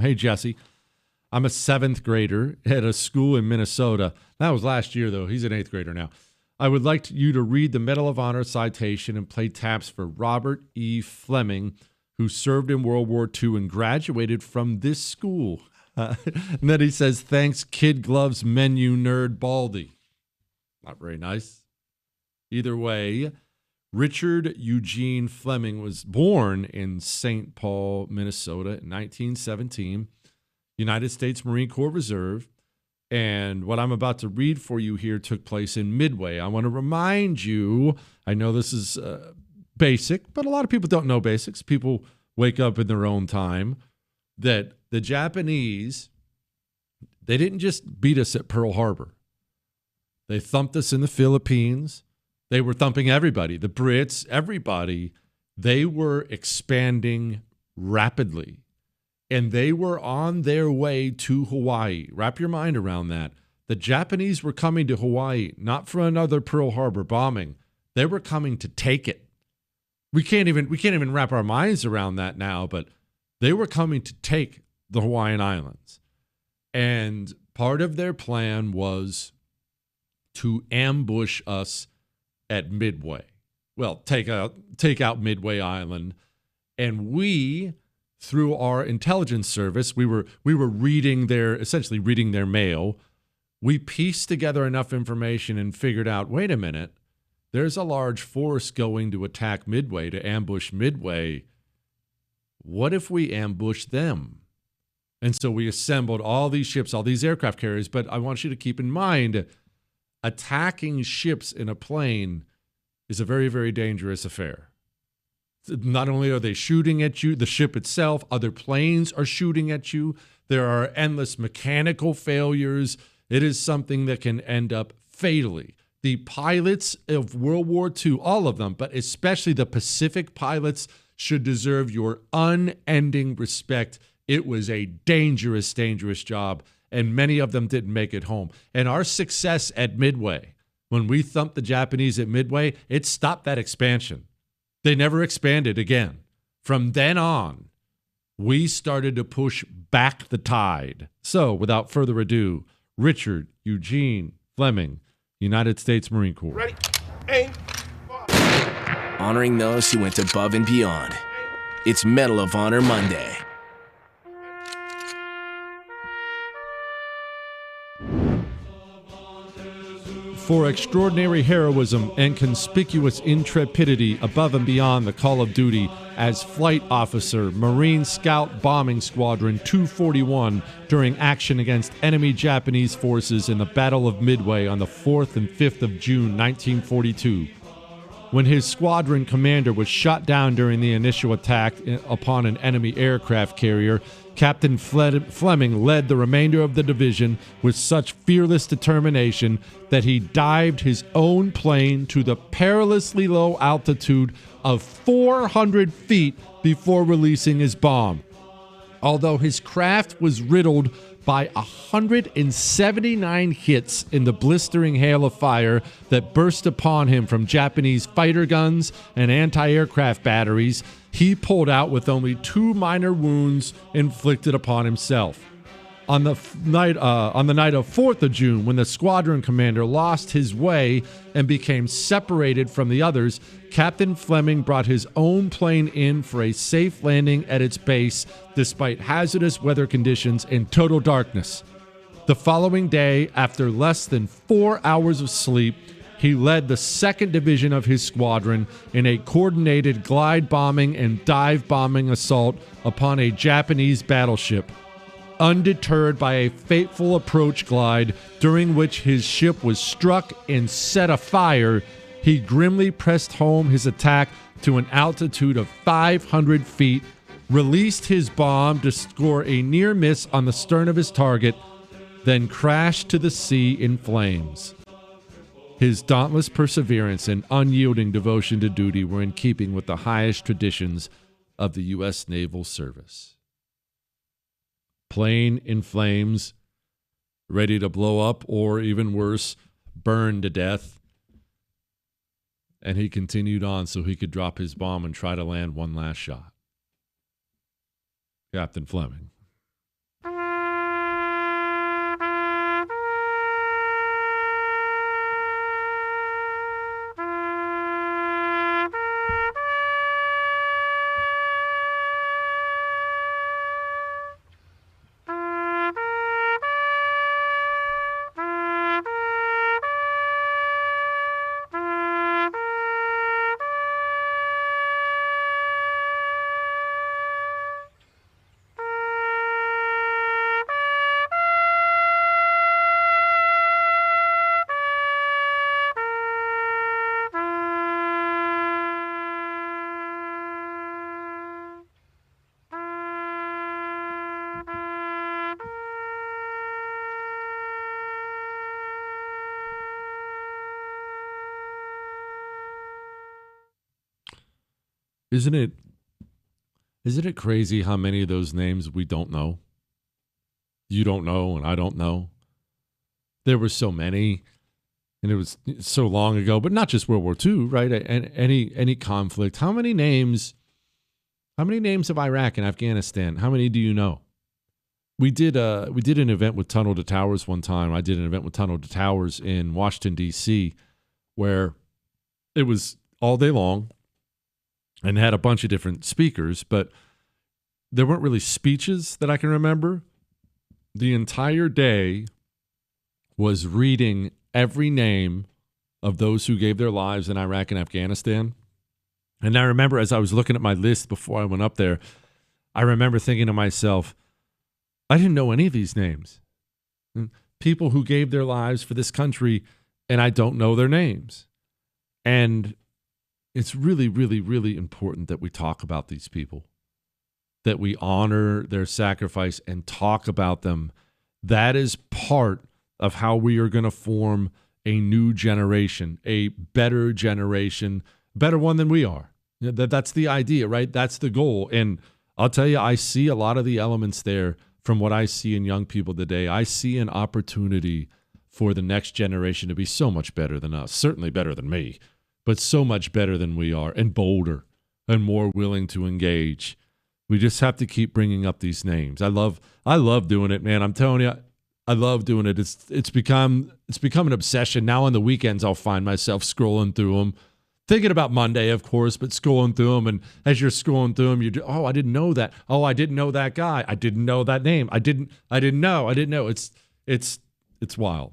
Hey, Jesse, I'm a seventh grader at a school in Minnesota. That was last year, though. He's an eighth grader now. I would like you to read the Medal of Honor citation and play taps for Robert E. Flemming, who served in World War II and graduated from this school. And then he says, thanks, Kid Gloves Menu Nerd Baldy. Not very nice. Either way, Richard Eugene Flemming was born in St. Paul, Minnesota in 1917, United States Marine Corps Reserve. And what I'm about to read for you here took place in Midway. I want to remind you, I know this is basic, but a lot of people don't know basics. People wake up in their own time, that the Japanese, they didn't just beat us at Pearl Harbor. They thumped us in the Philippines. They were thumping everybody, the Brits, everybody. They were expanding rapidly, and they were on their way to Hawaii. Wrap your mind around that. The Japanese were coming to Hawaii, not for another Pearl Harbor bombing. They were coming to take it. We can't even wrap our minds around that now, but they were coming to take the Hawaiian Islands. And part of their plan was to ambush us at Midway. Well, take out Midway Island. And we, through our intelligence service, we were essentially reading their mail. We pieced together enough information and figured out, wait a minute, there's a large force going to attack Midway, to ambush Midway. What if we ambush them? And so we assembled all these ships, all these aircraft carriers. But I want you to keep in mind, attacking ships in a plane is a very, very dangerous affair. Not only are they shooting at you, the ship itself, other planes are shooting at you. There are endless mechanical failures. It is something that can end up fatally. The pilots of World War II, all of them, but especially the Pacific pilots, should deserve your unending respect. It was a dangerous, dangerous job, and many of them didn't make it home. And our success at Midway, when we thumped the Japanese at Midway, it stopped that expansion. They never expanded again. From then on, we started to push back the tide. So, without further ado, Richard Eugene Flemming, United States Marine Corps. Ready, aim, Honoring those who went above and beyond. It's Medal of Honor Monday. For extraordinary heroism and conspicuous intrepidity above and beyond the call of duty as Flight Officer, Marine Scout Bombing Squadron 241 during action against enemy Japanese forces in the Battle of Midway on the 4th and 5th of June 1942. When his squadron commander was shot down during the initial attack upon an enemy aircraft carrier, Captain Flemming led the remainder of the division with such fearless determination that he dived his own plane to the perilously low altitude of 400 feet before releasing his bomb. Although his craft was riddled by 179 hits in the blistering hail of fire that burst upon him from Japanese fighter guns and anti-aircraft batteries, he pulled out with only 2 minor wounds inflicted upon himself. On the night of 4th of June, when the squadron commander lost his way and became separated from the others, Captain Flemming brought his own plane in for a safe landing at its base despite hazardous weather conditions and total darkness. The following day, after less than 4 hours of sleep, he led the 2nd Division of his squadron in a coordinated glide bombing and dive bombing assault upon a Japanese battleship. Undeterred by a fateful approach glide during which his ship was struck and set afire, he grimly pressed home his attack to an altitude of 500 feet, released his bomb to score a near miss on the stern of his target, then crashed to the sea in flames. His dauntless perseverance and unyielding devotion to duty were in keeping with the highest traditions of the U.S. Naval Service. Plane in flames, ready to blow up, or even worse, burn to death. And he continued on so he could drop his bomb and try to land one last shot. Captain Flemming. Isn't it crazy how many of those names we don't know? You don't know, and I don't know. There were so many, and it was so long ago. But not just World War II, right? And any conflict. How many names of Iraq and Afghanistan? How many do you know? We did an event with Tunnel to Towers one time. I did an event with Tunnel to Towers in Washington, D.C., where it was all day long and had a bunch of different speakers, but there weren't really speeches that I can remember. The entire day was reading every name of those who gave their lives in Iraq and Afghanistan. And I remember as I was looking at my list before I went up there, I remember thinking to myself, I didn't know any of these names. People who gave their lives for this country, and I don't know their names. And it's really, really, really important that we talk about these people, that we honor their sacrifice and talk about them. That is part of how we are going to form a new generation, a better generation, better one than we are. That's the idea, right? That's the goal. And I'll tell you, I see a lot of the elements there from what I see in young people today. I see an opportunity for the next generation to be so much better than us, certainly better than me, but so much better than we are, and bolder and more willing to engage. We just have to keep bringing up these names. I love doing it, man. I'm telling you, I love doing it. It's become an obsession. Now on the weekends, I'll find myself scrolling through them, thinking about Monday, of course, but scrolling through them. And as you're scrolling through them, I didn't know that. Oh, I didn't know that guy. I didn't know that name. I didn't know. It's wild.